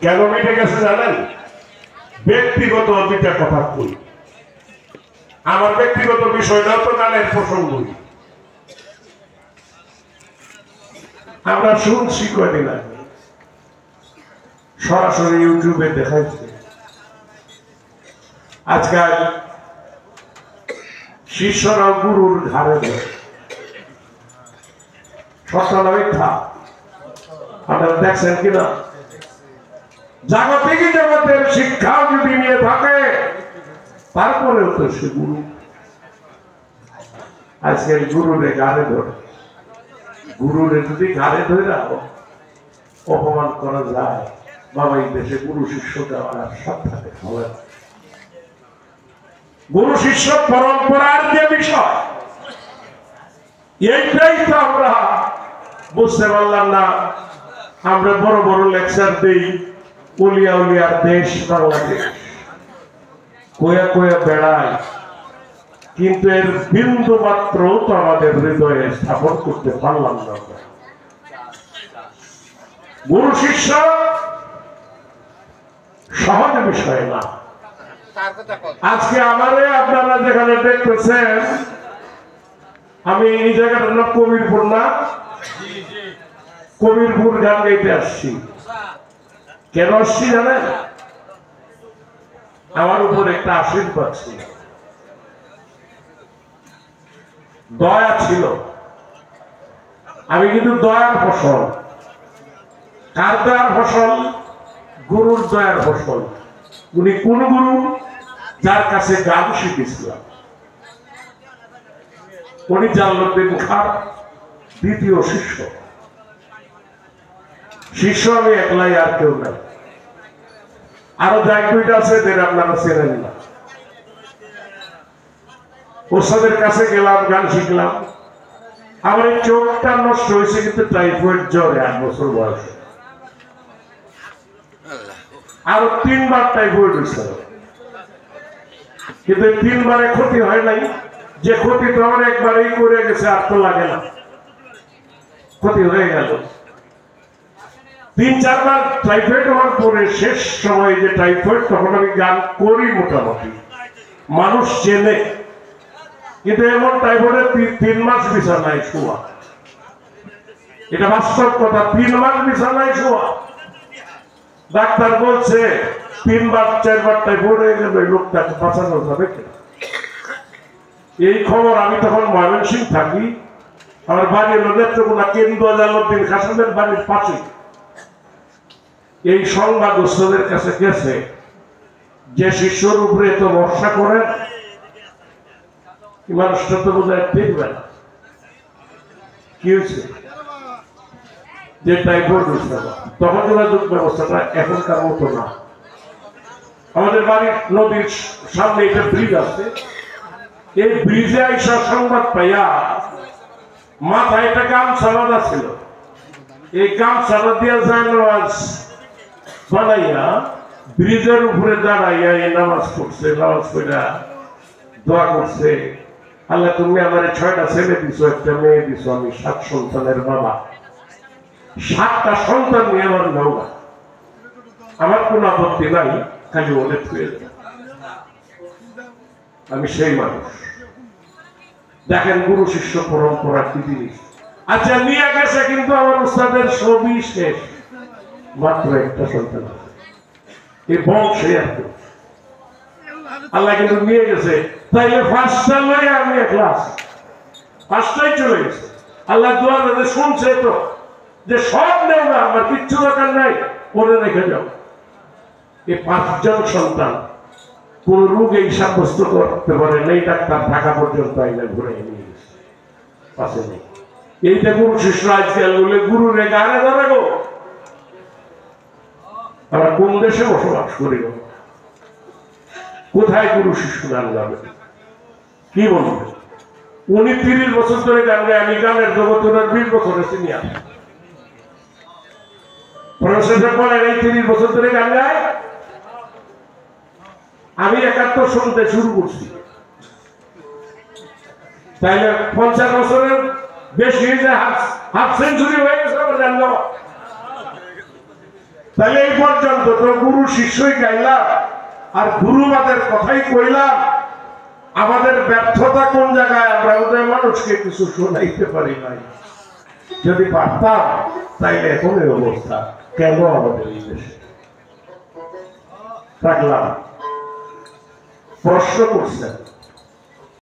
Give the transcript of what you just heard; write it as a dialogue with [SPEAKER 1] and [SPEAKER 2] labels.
[SPEAKER 1] কেন মিটে গেছে জানেন? ব্যক্তিগত দুইটা কথা কই। আমার ব্যক্তিগত বিষয়টাও তো গানের প্রসঙ্গই। আমরা শুনছি কয়দিন আগে সরাসরি ইউটিউবে দেখাইছে, আজকাল শিষ্যরা গুরুর ঘাড়ে দেয়। সত্য না মিথ্যা? আপনারা দেখছেন কিনা? জাগতিক জগতের শিক্ষা যদি নিয়ে থাকে তারপরেও তো সে গুরু। আজকের গুরুরে ঘাড়ে ধরে, গুরুরে যদি ঘাড়ে ধরে অপমান করা যায়, বাবা এই দেশে গুরু শিষ্য দেওয়ার সব থাকে। গুরু শিষ্য পরম্পরার যে বিষয়, এইটাই তো আমরা বুঝতে পারলাম না। আমরা বড় বড় লেকচার দিই, উলিয়া উলিয়ার দেশ বাংলাদেশ, কোয়া কোয়া বেড়াই, কিন্তু এর বিন্দু মাত্র তো আমাদের হৃদয়ে স্থাপন করতে পারলাম না। গুরু শিষ্য সহজ বিষয় না। আজকে আমারে আপনারা যেখানে দেখতেছেন, আমি এই জায়গাটার নাম কবিরপুর না, কবিরপুর গান গাইতে আসছি। কেন আসছি জানেন? আমার উপর একটা আশীর্বাদ ছিল, দয়া ছিল। আমি কিন্তু দয়ার ফসল। কার দয়ার ফসল? গুরুর দয়ার ফসল। উনি কোন গুরু? যার কাছে গান শিখেছিলাম। উনি জালালউদ্দিন খান দ্বিতীয় শিষ্য। শিষ্য আমি একলাই, আর কেউ নাই। আরো যাই দুইটা আছে, এদের আপনারা চেনেন না। ওস্তাদের কাছে গেলাম, গান শিখলাম। আমার এই চোখটা নষ্ট হয়েছে কিন্তু টাইফয়েড জ্বরে 8 বছর বয়সে। আরো 3 বার টাইফয়েড হয়েছে, কিন্তু 3 বারে ক্ষতি হয় নাই। যে ক্ষতি তো আমার একবারেই করে গেছে, আর তো লাগে না, ক্ষতি হয়ে গেল। 3-4 বার টাইফয়েড হওয়ার পরে শেষ সময় যে টাইফয়েড, তখন আমি গান করি মোটামুটি, মানুষ চেনে। কিন্তু এমন টাইফয়েডে 3 মাস বিছানায় শোয়া, এটা বাস্তব কথা। 3 মাস বিছানায় শোয়া। ডাক্তার বলছে 3 বার 4 বার টাইফয়েড হয়ে গেল, এই লোকটাকে বাঁচানো যাবে কিনা। এই খবর আমি তখন ময়মনসিংহ থাকি, আমার বাড়ি হলো নেত্রকোনা, কেন্দ্র জালালউদ্দিন খানের বাড়ির পাশে। এই সংবাদ ওস্তাদের কাছে গেছে যে শিষ্যর উপরে তো ভরসা করেন, মানুষটা তো বোধহয় দেখবে না কি হয়েছে, যে টাইফয়েড হয়েছে। তখন যোগাযোগ ব্যবস্থাটা এখনকার মতো না। আমাদের বাড়ির নদীর সামনে একটা ব্রিজ আছে, এই ব্রিজে আইসা সংবাদ পাইয়া মাথায় একটা গামছা বাঁধা ছিল। এই গামছাটা দিয়া যায় নামাজ বানাইয়া ব্রিজের উপরে দাঁড়াইয়া এই নামাজ পড়ছে। নামাজ পড়া দোয়া করছে, আল্লাহ তুমি আমার 6টা ছেলে দিছো, একটা মেয়ে দিছো, আমি 7 সন্তানের বাবা। 7টা সন্তান নিয়ে আমার নৌকা, আমার কোন আপত্তি নাই, খালি অনেক হয়ে যাবে। আমি সেই মানুষ। দেখেন গুরু শিষ্য পরম্পরা কি জিনিস। আচ্ছা নিয়ে গেছে, কিন্তু আমার উস্তাদের সবই শেষ, মাত্র একটা সন্তান আছে এই বংশে। আল্লাহ কিন্তু নিয়ে গেছে, তাইলে 5টা লয়ে আমি ক্লাস 5টাই চলে গেছে। আল্লাহ দোয়া শুনছে তো, যে সব নেও না, আমার কিচ্ছু দরকার নাই, পরে রেখে যাও। এই 5 জন সন্তান কোন রোগে সাব্যস্ত করতে পারে নেই, ডাক্তার ঢাকা পর্যন্ত আইলে ঘুরে নিয়ে গেছে, পাশে নেই। এইটা গুরু শিষ্য আজকাল বলে গুরু রে গানে ধরে গো। আমরা কোন দেশে বসবাস করি গো? কোথায় গুরু শিষ্য গান গাবে? কি বলবে? উনি 30 বছর ধরে গান গায়, আমি গানের জগতের 20 বছরের সিনিয়র। প্রফেসর বলেন এই 30 বছর ধরে গান গায়, আমি 71 শুনতে শুরু করছি। তাইলে 50 বছরের বেশি, হাফ সেঞ্চুরি হয়ে গেছে আমার গান গাওয়া। তাহলে এই পর্যন্ত তো গুরু শিষ্যই গাইলাম আর গুরুবাদের কথাই কইলাম। আমাদের ব্যর্থতা কোন জায়গায়? আমরা ওদের মানুষকে কিছু শোনাইতে পারি নাই। যদি পারতাম তাইলে এখন এই অবস্থা কেন আমাদের এই দেশে? থাকলাম প্রশ্ন করছেন